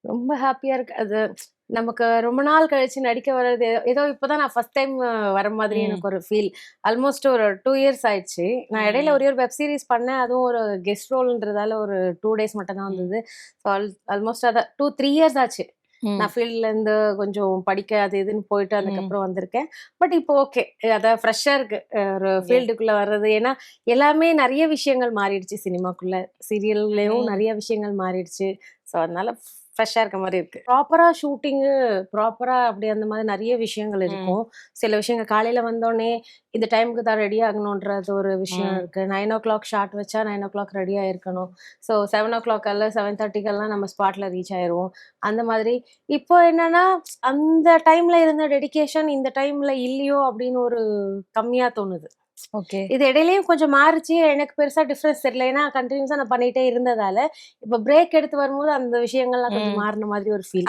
ரொம்ப ஹாப்பியா இருக்கு. அது நமக்கு ரொம்ப நாள் கழிச்சு நடிக்க வர்றது ஏதோ இப்பதான் நான் ஃபர்ஸ்ட் டைம் வர மாதிரி ம். எனக்கு ஒரு ஃபீல். ஆல்மோஸ்ட் ஒரு 2 இயர்ஸ் ஆயிடுச்சு. நான் இடையில ம். ஒரே ஒரு வெப் சீரிஸ் பண்ணேன். அதுவும் ஒரு கெஸ்ட் ரோல்ன்றதால ஒரு 2 டேஸ் மட்டும் தான் ம். வந்தது. ஸோ ஆல்மோஸ்ட் அதான் 2, 3 இயர்ஸ் ஆச்சு. ம். நான் ஃபீல்ட்ல இருந்து கொஞ்சம் படிக்க அது இதுன்னு போயிட்டு ம். அதுக்கப்புறம் வந்திருக்கேன். பட் இப்போ ஓகே. அதான் ஃப்ரெஷ்ஷா இருக்கு. ஒரு எஸ். ஃபீல்டுக்குள்ள வர்றது. ஏன்னா எல்லாமே நெறைய விஷயங்கள் மாறிடுச்சு சினிமாக்குள்ள. சீரியல்லயும் ம். நெறைய விஷயங்கள் மாறிடுச்சு. ஸோ அதனால ஃப்ரெஷ்ஷா இருக்க மாரி இருக்கு. ப்ராப்பரா ஷூட்டிங்கு, ப்ராப்பரா அப்படி அந்த மாதிரி நெறைய விஷயங்கள் ம். இருக்கும். சில விஷயங்கள் காலையில வந்தோனே, இந்த டைம்க்கு தான் ரெடி ஆகணுன்றது ஒரு விஷயம் ம். இருக்கு. 9:00 ஷார்ட் வச்சா 9:00 ரெடியா இருக்கணும். ஸோ 7:00 அல்ல 7:30க்கெல்லாம் நம்ம ஸ்பாட்ல ரீச் ஆயிருவோம். அந்த மாதிரி. இப்போ என்னன்னா, அந்த டைம்ல இருந்த டெடிகேஷன் இந்த டைம்ல இல்லையோ அப்படின்னு ஒரு கம்மியா தோணுது. ஓகே. இது இடையிலயும் கொஞ்சம் மாறுச்சு. எனக்கு பெருசா டிஃபரன்ஸ் தெரியல. ஏன்னா கன்டினியூஸா நான் பண்ணிட்டே இருந்ததால, இப்ப பிரேக் எடுத்து வரும்போது அந்த விஷயங்கள்லாம் கொஞ்சம் ம். மாறுன மாதிரி ஒரு ஃபீல்.